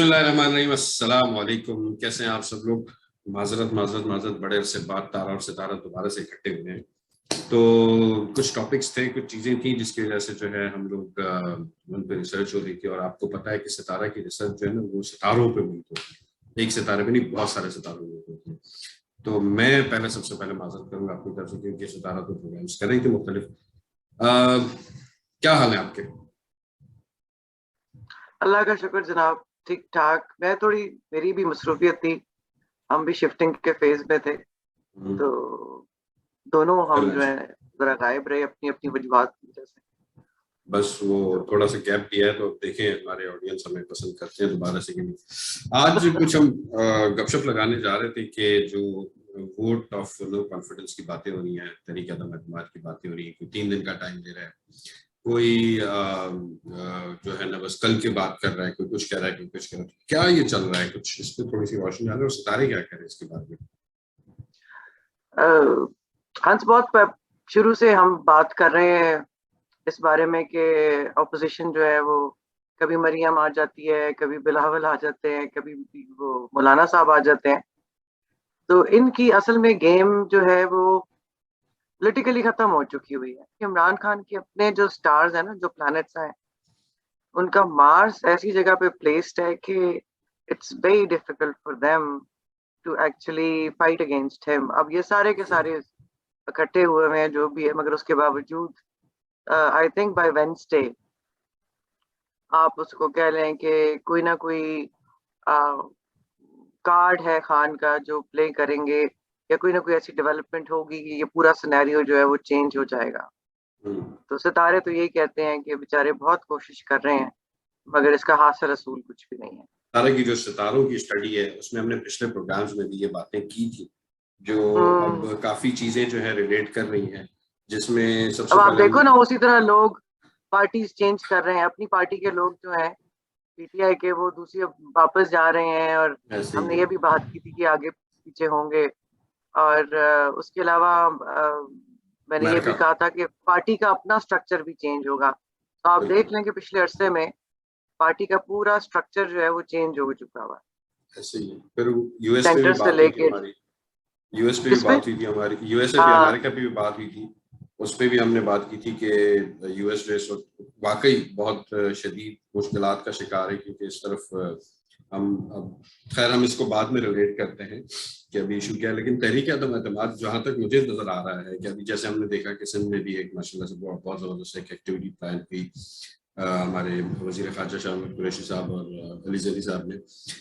बिस्मिल्लाहिर्रहमानिर्रहीम, अस्सलाम वालेकुम। कैसे हैं आप सब लोग? माजरत माजरत माजरत, बड़े अरसे बाद तारा और सितारा दोबारा से इकट्ठे हुए हैं। तो कुछ टॉपिक्स थे, कुछ चीजें थी जिसकी वजह से जो है हम लोग उन पर रिसर्च हो रही थी। और आपको पता है कि सितारा की रिसर्च जो है ना वो सितारों पे हुई होती है, एक सितारे पे नहीं, बहुत सारे सितारों पे होती है। तो मैं पहले सबसे पहले माजरत करूंगा अपनी तरफ से, क्योंकि सितारा तो प्रोग्राम्स कर रही थी मुख्तलिफ। क्या हाल है आपके? अल्लाह का शुक्र जनाब, ठीक ठाक। मैं थोड़ी मेरी भी मसरूफियत थी, हम भी शिफ्टिंग के फेज में थे, तो दोनों हम जो है जरा गायब रहे अपनी अपनी वजूहात की वजह से। बस वो थोड़ा सा गैप दिया है, तो देखें हमारे ऑडियंस हमें पसंद करते हैं दोबारा से कि नहीं। आज कुछ हम गपशप लगाने जा रहे थे कि जो वोट ऑफ नो कॉन्फिडेंस की बातें हो रही हैं, तहरीक अदम एतमाद की बातें हो रही हैं, कोई 3 दिन का टाइम दे रहा है, कोई जो है ना बस कल की बात कर रहा है, कोई कुछ कह रहा है, कोई कुछ कह रहा है। क्या ये चल रहा है? कुछ इस पर थोड़ी सी रोशनी डालें, और सितारे क्या कह रहे हैं इसके बारे में। हंस, बहुत शुरू से हम बात कर रहे हैं इस बारे में कि ऑपोजिशन जो है वो कभी मरियम आ जाती है, कभी बिलावल आ जाते हैं, कभी वो मौलाना साहब आ जाते हैं। तो इनकी असल में गेम जो है वो पॉलिटिकली खत्म हो चुकी हुई है। इमरान खान के अपने जो स्टार्स हैं ना, जो प्लैनेट्स हैं, उनका मार्स ऐसी जगह पे प्लेस्ड है कि it's very difficult for them to actually fight against him. अब ये सारे के सारे इकट्ठे हुए हैं जो भी है, मगर उसके बावजूद आई थिंक बाय वेडनेसडे आप उसको कह लें कि कोई ना कोई कार्ड है खान का जो प्ले करेंगे, या कोई ना कोई ऐसी डेवलपमेंट होगी कि ये पूरा सिनेरियो जो है वो चेंज हो जाएगा। तो सितारे तो यही कहते हैं कि बेचारे बहुत कोशिश कर रहे हैं, मगर इसका हासिल रसूल कुछ भी नहीं है। सितारे की जो सितारों की स्टडी है उसमें हमने पिछले प्रोग्राम्स में भी ये बातें की थी, जो अब काफी चीजें जो है रिलेट कर रही हैं, जिसमें सबसे अब आप पहले देखो ना, उसी तरह लोग पार्टी चेंज कर रहे हैं। अपनी पार्टी के लोग जो हैं पीटीआई के, वो दूसरी वापस जा रहे हैं, और ऐसे हमने ही ये भी बात की थी कि आगे पीछे होंगे। और उसके अलावा मैंने ये भी अमेरिका। कहा था कि पार्टी का अपना स्ट्रक्चर भी चेंज होगा। तो आप देख बिल्कुल लें कि पिछले अरसे में पार्टी का पूरा स्ट्रक्चर जो है वो चेंज हो चुका हुआ है, ऐसे ही। फिर यूएस पे भी सेंटर से बात हुई थी लेके। हमारी, यूएस पे भी किस पे? बात हुई थी हमारी, यूएसए भी, हाँ, अमेरिका पे भी बात हुई थी। उस पे भी हमने बात की थी कि यूएस जो है वाकई बहुत शदीद मुश्किलात का शिकार है, क्योंकि इस तरफ हम अब खैर हम इसको बाद में रिलेट करते हैं कि अभी इशू क्या है। लेकिन तहरीक अदम एतमाद जहां तक मुझे नजर आ रहा है कि अभी जैसे हमने देखा कि सिंध में भी एक माशाल्लाह से बहुत बहुत जबरदस्त एक एक्टिविटी प्लान की हमारे वजीर खारजा शाह महमूद कुरैशी साहब और अली जरी साहब ने।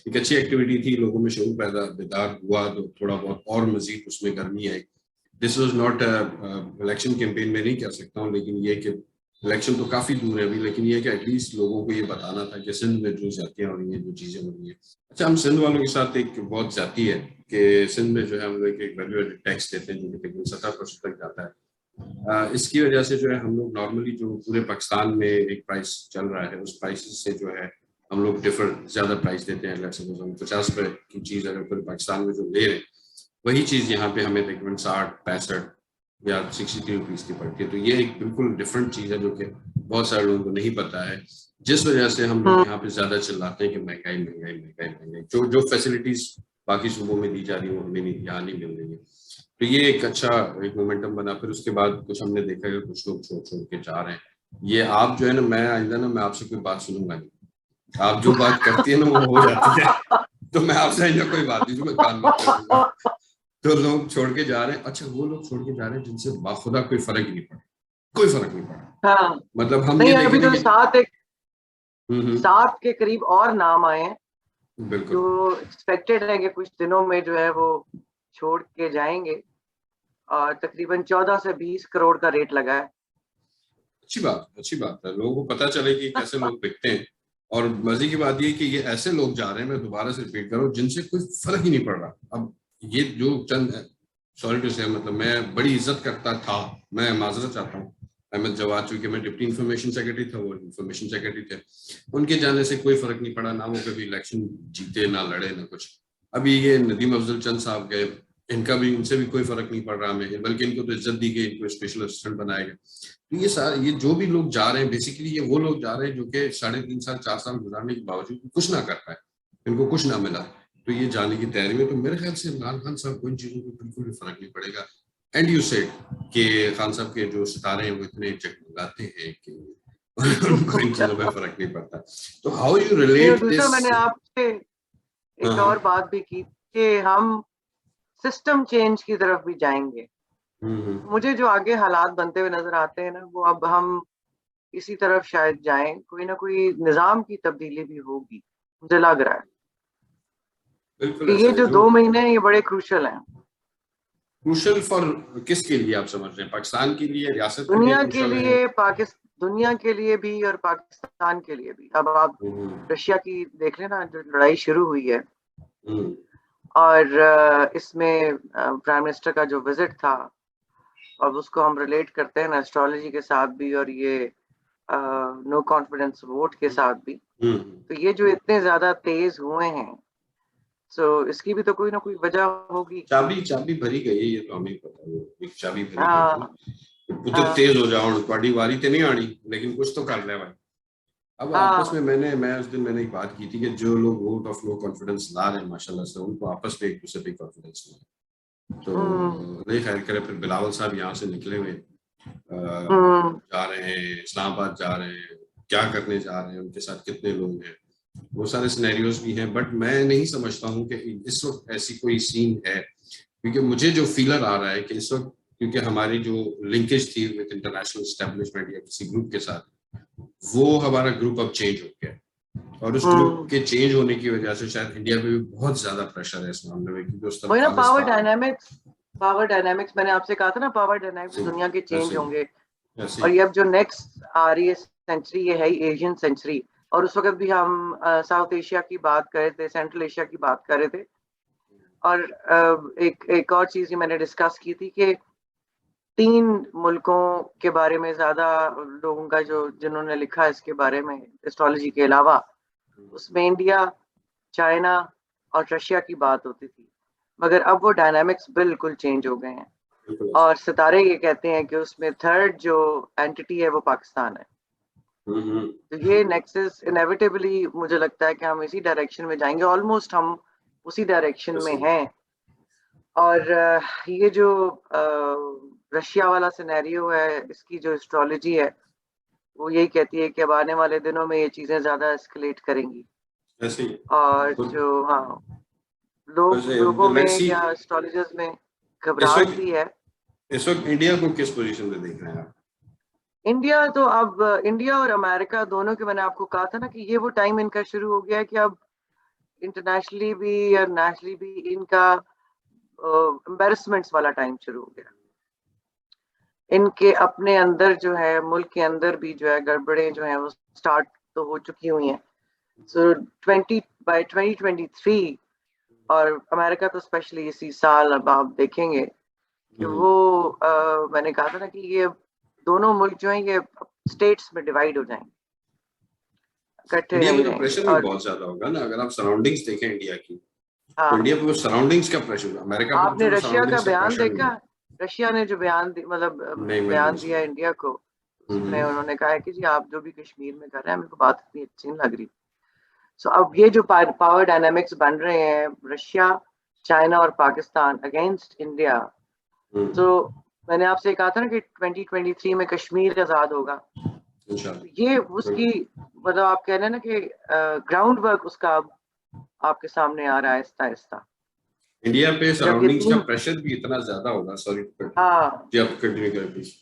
एक अच्छी एक्टिविटी थी, लोगों में शऊर पैदा बेदार हुआ, तो थोड़ा बहुत और मजीद उसमें गर्मी आई। This was not election campaign में नहीं कह सकता हूँ, लेकिन ये कि इलेक्शन तो काफी दूर है अभी, लेकिन ये कि एटलीस्ट लोगों को ये बताना था कि सिंध में जो जातियां हो रही हैं, जो चीजें हो रही हैं। अच्छा, हम सिंध वालों के साथ एक बहुत जाती है कि सिंध में जो है हम लोग एक वैल्यू एडेड टैक्स देते हैं जो कि तकरीबन 70% तक जाता है। इसकी वजह से जो है हम लोग नॉर्मली जो पूरे पाकिस्तान में एक प्राइस चल रहा है, उस प्राइस से जो है हम लोग ज्यादा प्राइस देते हैं। लेट्स सपोज हम 50 रुपए की चीज अगर पूरे पाकिस्तान में जो ले रहे हैं, वही चीज यहाँ पे हमें तकरीबन 60, 65 या 63 रुपीज की पड़ती है। तो ये एक बिल्कुल डिफरेंट चीज है जो कि बहुत सारे लोगों को नहीं पता है, जिस वजह से हम लोग यहाँ पे ज्यादा चिल्लाते हैं कि महंगाई महंगाई महंगाई महंगाई। जो फैसिलिटीज बाकी सूबों में दी जा रही है वो हमें यहाँ नहीं मिल रही है। तो ये एक अच्छा एक मोमेंटम बना। फिर उसके बाद कुछ हमने देखा कि कुछ लोग छोड़ छोड़ के जा रहे हैं। ये आप जो है ना, मैं आइंदा ना मैं आपसे कोई बात सुनूंगा नहीं, आप जो बात करती है ना वो हो जाती है। तो मैं आपसे आइंदा कोई बात नहीं, जो मैं कान मत कर दूंगा। तो लोग छोड़ के जा रहे हैं। अच्छा, वो लोग छोड़ के जा रहे हैं जिनसे बाखुदा कोई फर्क ही नहीं पड़ा, कोई फर्क नहीं पड़ा। हाँ। मतलब हम नहीं, ये अभी देखेंगे तो कि 7 के करीब और नाम आए हैं बिल्कुल जो एक्सपेक्टेड है कि कुछ दिनों में जो है वो छोड़ के जाएंगे, और तकरीबन 14 से 20 करोड़ का रेट लगा है। अच्छी बात है, लोगों को पता चले कि कैसे लोग बिकते हैं। और मजे की बात ये कि ये ऐसे लोग जा रहे हैं, मैं दोबारा से रिपीट करूं, जिनसे कोई फर्क ही नहीं पड़ रहा। अब ये जो चंद, सॉरी टू से, मतलब मैं बड़ी इज्जत करता था, मैं माजरत चाहता हूँ, अहमद जवाद, चूंकि मैं डिप्टी इंफॉर्मेशन सेक्रेटरी था, वो इंफॉर्मेशन सेक्रेटरी थे, उनके जाने से कोई फर्क नहीं पड़ा ना। वो कभी इलेक्शन जीते ना लड़े ना कुछ। अभी ये नदीम अफजल चंद साहब गए, इनका भी, इनसे भी कोई फर्क नहीं पड़ रहा हमें, बल्कि इनको तो इज्जत दी गई, इनको स्पेशल असिस्टेंट बनाया गया। तो ये सारे, ये जो भी लोग जा रहे हैं, बेसिकली ये वो लोग जा रहे हैं जो कि 3.5 साल 4 साल गुजारने के बावजूद कुछ ना कर पाए। इनको कुछ ना मिला तो ये जाने की तैयारी में। तो मेरे ख्याल से इमरान खान साहब को इन चीजों को बिल्कुल भी फर्क नहीं पड़ेगा। एंड यू सेड कि खान साहब के जो सितारे हैं वो इतने जगमगाते हैं कि उनको इन चीजों में फर्क नहीं पड़ता। तो हाउ यू रिलेट दूसरा दिस? मैंने आपसे एक और बात भी की कि हम सिस्टम चेंज की तरफ भी जाएंगे। मुझे जो आगे हालात बनते हुए नजर आते हैं ना, वो अब हम इसी तरफ शायद जाएं, कोई ना कोई निजाम की तब्दीली भी होगी, मुझे लग रहा है बिल्कुल कि ऐसा ये है जो जो 2 महीने हैं ये बड़े क्रूशल हैं। क्रूशल फॉर किसके लिए आप समझ रहे हैं? पाकिस्तान के लिए, रियासत के लिए दुनिया के क्रूशल है? लिए, दुनिया के लिए भी और पाकिस्तान के लिए भी। अब आप रशिया की देख लेना, जो लड़ाई शुरू हुई है, और इसमें प्राइम मिनिस्टर का जो विजिट था, अब उसको हम रिलेट करते हैं एस्ट्रोलॉजी के साथ भी, और ये नो कॉन्फिडेंस वोट के साथ भी। तो ये जो इतने ज्यादा तेज हुए हैं, सो इसकी भी तो कोई ना कोई वजह होगी। चाबी चाबी भरी गई है, ये तो हमें पता है। एक चाबी भरी गई है ना, हाँ पुत्र तेज हो जाओ, तुम्हारी वारी तो नहीं आनी, लेकिन कुछ तो कर ले भाई। अब आपस में हाँ। मैं उस दिन मैंने एक बात की थी कि जो लोग वोट ऑफ नो कॉन्फिडेंस ला रहे हैं माशाल्लाह से, उनको आपस में एक दूसरे पे कॉन्फिडेंस नहीं है। तो नहीं खैर करे, फिर बिलावल साहब यहाँ से निकले हुए जा रहे हैं, इस्लामाबाद जा रहे हैं, क्या करने जा रहे हैं, उनके साथ कितने लोग हैं, वो सारे सिनेरियोज भी हैं। बट मैं नहीं समझता हूँ कि इस वक्त ऐसी कोई सीन है, क्योंकि मुझे जो फीलर आ रहा है कि इस वक्त, क्योंकि हमारी जो लिंकेज थी विद इंटरनेशनल एस्टेब्लिशमेंट या किसी ग्रुप के साथ, वो हमारा ग्रुप अब चेंज हो गया, और उस ग्रुप के चेंज होने की वजह से शायद इंडिया पे भी बहुत ज्यादा प्रेशर है इस मामले में, क्योंकि उस तरफ वही ना, खालिस्तान। पावर डायनामिक्स मैंने आपसे कहा था ना, पावर डायनामिक्स दुनिया के चेंज ऐसे ही होंगे। ऐसे और ही ये अब जो नेक्स्ट आ रही है सेंचुरी, ये है एशियन सेंचुरी। और उस वक्त भी हम साउथ एशिया की बात कर रहे थे, सेंट्रल एशिया की बात कर रहे थे। और एक और चीज मैंने डिस्कस की थी कि 3 मुल्कों के बारे में ज्यादा लोगों का जो जिन्होंने लिखा इसके बारे में एस्ट्रोलॉजी के अलावा, उसमें इंडिया, चाइना और रशिया की बात होती थी। मगर अब वो डायनामिक्स बिल्कुल चेंज हो गए हैं, बिल्कुल और ऐसे। सितारे ये कहते हैं कि उसमें थर्ड जो एंटिटी है वो पाकिस्तान है। तो ये नेक्सस इनेविटेबली मुझे लगता है कि हम इसी डायरेक्शन में जाएंगे, ऑलमोस्ट हम उसी डायरेक्शन में ऐसे ही। हैं। और ये जो रशिया वाला सिनेरियो है, इसकी जो एस्ट्रोलॉजी है वो यही कहती है कि अब आने वाले दिनों में ये चीजें ज्यादा एस्केलेट करेंगी। ऐसे ही। और तो जो हाँ, वैसे लोगों में लेट्स सी, या एस्ट्रोलॉजर्स में इस घबराहट वक्त भी है। इस वक्त इंडिया को किस पोजीशन में देख रहे हैं आप? इंडिया तो अब, इंडिया और अमेरिका दोनों के, मैंने आपको कहा था ना कि ये वो टाइम इनका शुरू हो गया है कि अब इंटरनेशनली भी और नेशनली भी इनका एम्बेरसमेंट्स वाला टाइम शुरू हो गया। इनके अपने अंदर जो है, मुल्क के अंदर भी जो है गड़बड़ें जो है वो स्टार्ट तो हो चुकी हुई हैं। सो 2023, और अमेरिका तो स्पेशली इसी साल अब आप देखेंगे कि वो मैंने कहा था ना कि ये दोनों मुल्क जो हैं ये स्टेट्स में डिवाइड हो जाएंगे, इकट्ठे इंडिया नहीं में तो रहेंगे। प्रेशर भी और बहुत ज्यादा होगा ना, अगर आप सराउंडिंग्स देखें इंडिया की, तो इंडिया हाँ, पे सराउंडिंग्स का प्रेशर, अमेरिका पे तो आपने चलो रशिया का सराउंडिंग्स का बयान प्रेशर नहीं देखा? है। रशिया ने जो मतलब नहीं, मैंने नहीं बयान दिया सुना। इंडिया को, उसमें उन्होंने कहा है कि जी आप जो भी कश्मीर में कर रहे हैं मेरे को बात इतनी अच्छी नहीं लग रही। सो अब ये जो पावर डायनामिक्स बन रहे हैं, रशिया, चाइना और पाकिस्तान अगेंस्ट इंडिया, तो मैंने आपसे कहा था ना कि 2023 में कश्मीर आजाद होगा। तो ये उसकी, मतलब आप कह रहे हैं ना कि ग्राउंड वर्क उसका अब आपके सामने आ रहा है आहिस्ता आहिस्ता। इंडिया पे जब ये सराउंडिंग्स का 3, प्रेशर भी इतना ज्यादा होगा। सॉरी हाँ, जी, आप कंटिन्यू करें प्लीज।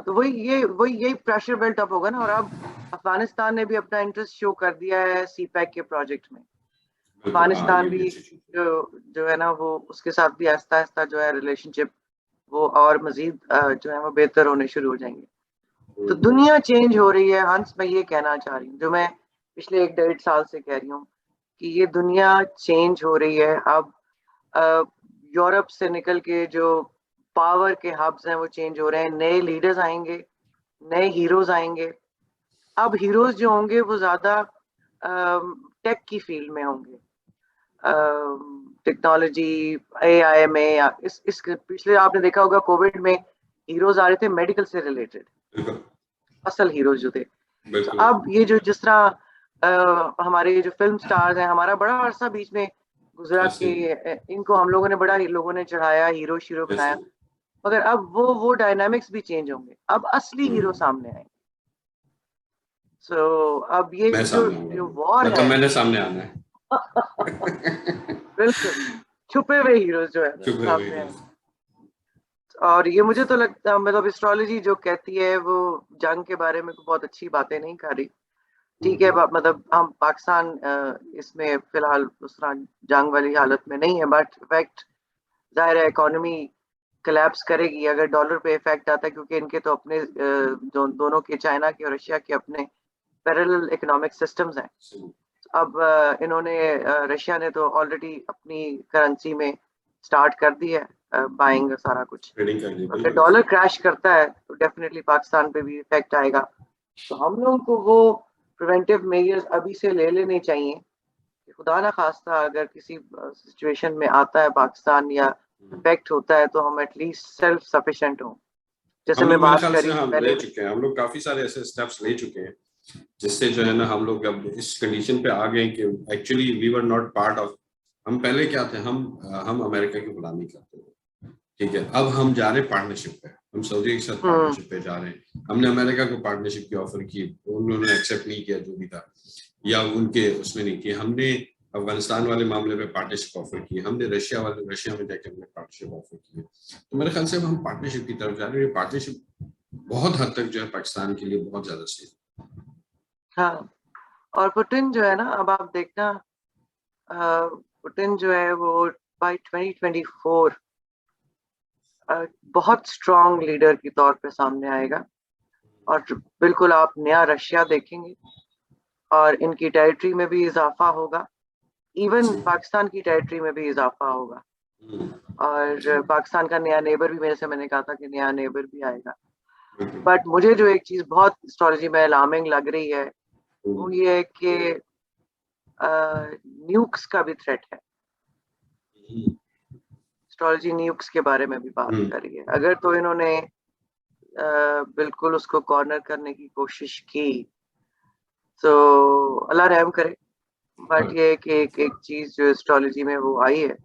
तो वही यही प्रेशर बिल्ट अप होगा ना। और अब अफगानिस्तान ने भी अपना इंटरेस्ट शो कर दिया है सीपैक के प्रोजेक्ट में। बिल्कुल, हाँ, अफगानिस्तान ये भी भी अच्छी चीज जो जो है ना, वो उसके साथ भी आहिस्ता आहिस्ता जो है रिलेशनशिप वो और मजीद जो है वो बेहतर होने शुरू हो जाएंगे। है। तो दुनिया चेंज हो रही है हंस, मैं ये कहना चाह रही हूँ, जो मैं पिछले 1-1.5 साल से कह रही हूँ कि ये दुनिया चेंज हो रही है। अब यूरोप से निकल के जो पावर के हब्स हैं वो चेंज हो रहे हैं, नए लीडर्स आएंगे, नए हीरोज आएंगे। अब हीरोज जो होंगे वो ज्यादा टेक की फील्ड में होंगे, टेक्नोलॉजी, एआई में, या इस पिछले आपने देखा होगा कोविड में हीरोज आ रहे थे मेडिकल से रिलेटेड, बिल्कुल असल हीरोज जो थे। तो बिल्कुल। अब ये जो जिस तरह हमारे जो फिल्म स्टार्स हैं, हमारा बड़ा अरसा बीच में गुजरा कि इनको हम लोगों ने बड़ा लोगों ने चढ़ाया, हीरो शीरो बनाया, मगर अब वो डायनामिक्स भी चेंज होंगे, अब असली हीरो सामने आएंगे। सो अब ये मैं जो सामने आऊंगा, जो वॉर मतलब है मैंने सामने आना है। बिल्कुल छुपे हुए हीरोज जो है चुप हुए सामने आएंगे। और ये मुझे तो लगता है, मतलब एस्ट्रोलॉजी जो कहती है वो जंग के बारे में बहुत अच्छी बातें नहीं कर रही। ठीक है, मतलब हम पाकिस्तान इसमें फिलहाल उस तरह जंग वाली हालत में नहीं है, बट इफेक्ट जाहिर है इकोनॉमी कोलैप्स करेगी अगर डॉलर पे इफेक्ट आता है, क्योंकि इनके तो अपने दोनों के, चाइना के और रशिया के अपने पैरेलल इकोनॉमिक सिस्टम्स हैं। अब इन्होंने रशिया ने तो ऑलरेडी अपनी करेंसी में स्टार्ट कर दी है बाइंग सारा कुछ। ट्रेडिंग कर ली, अगर बिल्कुल। डॉलर क्रैश करता है तो डेफिनेटली पाकिस्तान पे भी इफेक्ट आएगा। तो हम लोगों को वो प्रिवेंटिव मेजर्स अभी से ले लेने चाहिए कि खुदा ना खास्ता अगर किसी सिचुएशन में आता है पाकिस्तान या इफेक्ट होता है तो हम एटलीस्ट सेल्फ सफिशिएंट हों। जैसे हम मैं लोग मेरे बात ख्याल से करी थी हम पहले। ले चुके हैं, हम लोग काफी सारे ऐसे स्टेप्स ले चुके हैं जिससे जो है ना हम लोग अब इस कंडीशन पे आ गए कि actually we were not part of. हम पहले क्या थे, हम अमेरिका की गुलामी करते थे, ठीक है। अब हम जा रहे हैं पार्टनरशिप पे, हम सऊदी के साथ पार्टनरशिप पे जा रहे हैं। हमने अमेरिका को पार्टनरशिप की ऑफर की, उन्होंने एक्सेप्ट नहीं किया जो भी था, या उनके उसमें नहीं किया। हमने अफगानिस्तान वाले मामले में पार्टनरशिप ऑफर की, हमने रशिया में जाकर हमने पार्टनरशिप ऑफर की। तो मेरे ख्याल से अब हम पार्टनरशिप की तरफ जा रहे हैं। पार्टनरशिप बहुत हद तक जो है पाकिस्तान के लिए बहुत ज्यादा सही। हाँ, और पुतिन जो है ना, अब आप देखना पुतिन जो है वो बाय 2024 बहुत स्ट्रॉन्ग लीडर के तौर पे सामने आएगा, और बिल्कुल आप नया रशिया देखेंगे, और इनकी टेरिटरी में भी इजाफा होगा, इवन पाकिस्तान की टेरिटरी में भी इजाफा होगा। और पाकिस्तान का नया नेबर भी, मेरे से मैंने कहा था कि नया नेबर भी आएगा। बट मुझे जो एक चीज बहुत एस्ट्रोलॉजी में अलार्मिंग लग रही है वो ये है कि न्यूक्स का भी थ्रेट है। एस्ट्रोलॉजी न्यूक्स के बारे में भी बात कर रही है। अगर तो इन्होंने बिल्कुल उसको कॉर्नर करने की कोशिश की तो अल्लाह रहम करे। बट ये कि एक चीज जो एस्ट्रोलॉजी में वो आई है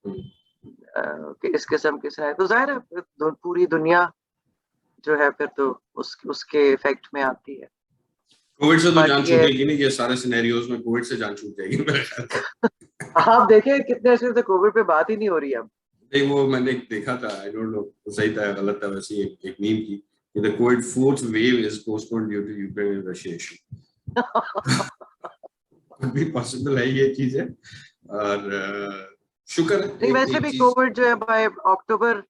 कि इस किस्म के है, तो जाहिर है पूरी दुनिया जो है फिर तो उसके इफेक्ट में आती है। कोविड से तो बट जान ये छूटेगी नहीं, ये सारे सिनेरियोज में कोविड से जान छूट जाएगी मेरे ख्याल से। आप देखें कितने अर्से से कोविड पे बात ही नहीं हो रही अब। नहीं, वो मैंने देखा था, आई डोंट नो सही था गलत था, वैसे एक मीम की कि the covid fourth wave is postponed due to Ukraine and Russia issue. कुछ भी पॉसिबल है ये चीज है। और शुक्र है नहीं, वैसे एक भी चीज। कोविड जो है बाय अक्टूबर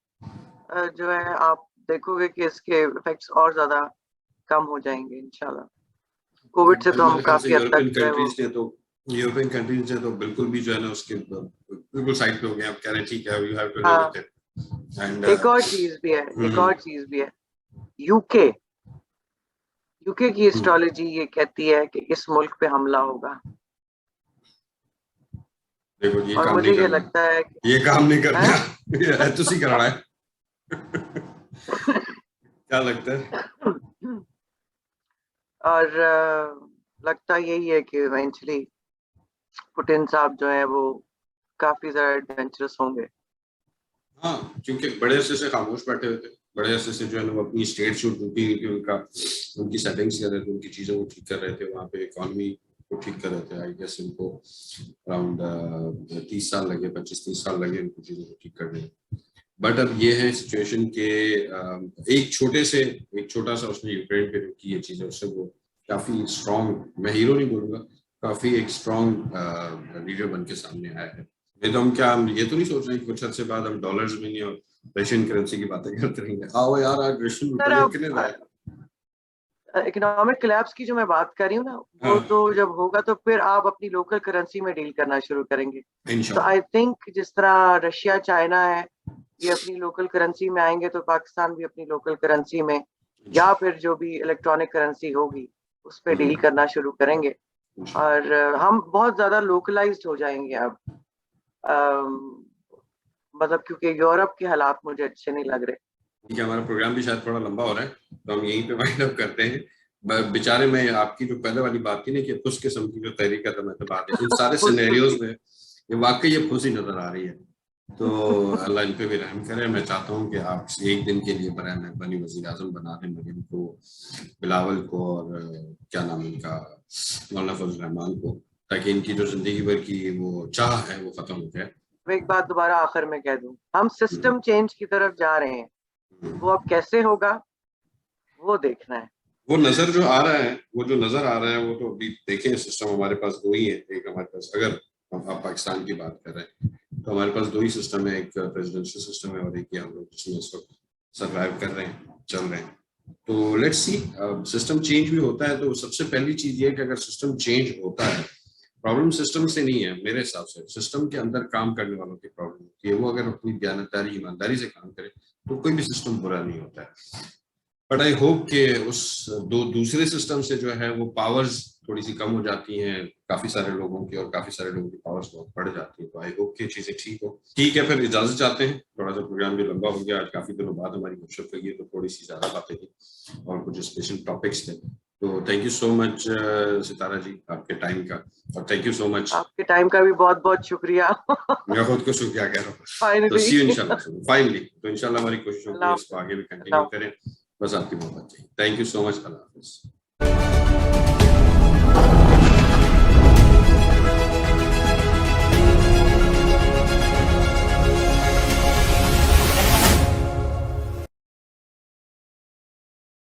जो है आप देखोगे कि इसके इफेक्ट्स और ज्यादा कम हो जाएंगे इंशाल्लाह। कोविड से तो हम मेरे ख्याल से काफी हद तक जो है वो यूरोपियन कंट्रीज ने तो बिल्कुल भी जो है ना उसके बिल्कुल साइड पे हो गए। आप कह रहे हैं ठीक है, यू हैव टू लिव हाँ। With it. एंड एक और चीज भी है, एक और चीज भी है। यूके यूके की एस्ट्रोलॉजी ये कहती है कि इस मुल्क पे हमला होगा। देखो ये और काम मुझे नहीं ये करना, लगता है कि ये काम नहीं है? करना। तुसी कराना है। क्या लगता है? और लगता यही है कि इवेंचुअली पुतिन साहब जो है वो काफी ज्यादा एडवेंचरस होंगे। हाँ, क्योंकि बड़े अरसे से खामोश बैठे हुए थे, बड़े अरसे से जो है ना वो अपनी स्टेट शूट उनकी उनकी सेटिंग्स कर रहे थे, उनकी चीजों को ठीक कर रहे थे, वहाँ पे इकोनॉमी को ठीक कर रहे थे। आई गेस उनको अराउंड 30 साल लगे, 25-30 साल लगे उनको चीजों को ठीक करने में। बट अब ये है सिचुएशन के एक छोटा सा उसने यूक्रेन पे की ये चीजें, उससे वो काफी स्ट्रॉन्ग, मैं हीरो नहीं बोलूंगा, काफी एक स्ट्रॉन्ग लीडर बन के सामने आया है। ये तो हम ये तो नहीं सोच रहे कि कुछ अर्से बाद हम डॉलर्स में नहीं और रशियन करेंसी की बातें करते रहेंगे। आओ यार, आज रशियन सर रुपये अब कितने रहा है? इकोनॉमिक कोलैप्स की जो मैं बात कर रही हूँ ना, वो हाँ, तो जब होगा तो फिर आप अपनी लोकल करेंसी में डील करना शुरू करेंगे। तो इंशाल्लाह। आई थिंक जिस तरह रशिया चाइना है ये अपनी लोकल करेंसी में आएंगे, तो पाकिस्तान भी अपनी लोकल करेंसी में या फिर जो भी इलेक्ट्रॉनिक करेंसी होगी उस पर डील करना शुरू करेंगे। और हम बहुत ज्यादा लोकलाइज्ड हो जाएंगे अब। मतलब क्योंकि यूरोप के हालात मुझे अच्छे नहीं लग रहे। ठीक है, हमारा प्रोग्राम भी शायद थोड़ा लंबा हो रहा है, तो हम यहीं पे वाइंड अप करते हैं। बेचारे में आपकी जो पहले वाली बात थी ना कि फुस किस्म की जो तहरीक है मैं तो बात है इन सारे सिनेरियोज में ये वाकई ये फुस ही नजर आ रही है। तो अल्लाह इन पे भी रहम करे। मैं चाहता हूँ कि आप एक दिन के लिए बराए मेहरबानी वज़ीर आज़म बना दें मरीम को, बिलावल को और क्या नाम इनका मौलाना फजल रहमान को, ताकि इनकी जो जिंदगी भर की वो चाह है वो खत्म हो जाए। मैं एक बात दोबारा आखिर में कह दूं, हम सिस्टम चेंज की तरफ जा रहे हैं, वो अब कैसे होगा वो देखना है। वो नजर जो आ रहा है, वो जो नजर आ रहा है वो तो अभी देखें। सिस्टम हमारे पास दो ही है। एक हमारे पास, अगर आप पाकिस्तान की बात कर रहे हैं तो हमारे पास दो ही सिस्टम है, एक प्रेसिडेंशियल सिस्टम है और एक ही हम लोग जिसमें इस वक्त सर्वाइव कर रहे हैं, चल रहे हैं। तो लेट्स सी, सिस्टम चेंज भी होता है तो सबसे पहली चीज ये है कि अगर सिस्टम चेंज होता है, प्रॉब्लम सिस्टम से नहीं है मेरे हिसाब से, सिस्टम के अंदर काम करने वालों की प्रॉब्लम होती है। वो अगर अपनी दयानतदारी ईमानदारी से काम करे तो कोई भी सिस्टम बुरा नहीं होता है। बट आई होप कि उस दूसरे सिस्टम से जो है वो पावर्स थोड़ी सी कम हो जाती हैं काफी सारे लोगों की, और काफी सारे लोगों की पावर्स बहुत बढ़ जाती है। तो आई होप कि चीजें ठीक हो। ठीक है, फिर इजाजत चाहते हैं, थोड़ा सा प्रोग्राम भी लंबा हो गया, आज काफी दिनों बाद हमारी गुफ्तगू हुई है तो थोड़ी सी ज्यादा बातें की और कुछ स्पेशल टॉपिक्स थे। तो थैंक यू सो मच सितारा जी आपके टाइम का, और थैंक यू सो मच आपके टाइम का भी बहुत बहुत शुक्रिया। मैं खुद को शुक्रिया कह रहा हूँ। तो फाइनली सी यू इंशाल्लाह फाइनली। तो इंशाल्लाह हमारी कोशिश होगी इसको आगे भी कंटिन्यू करें। बस आपकी मोहब्बत चाहिए। Thank you so much. Allah Hafiz.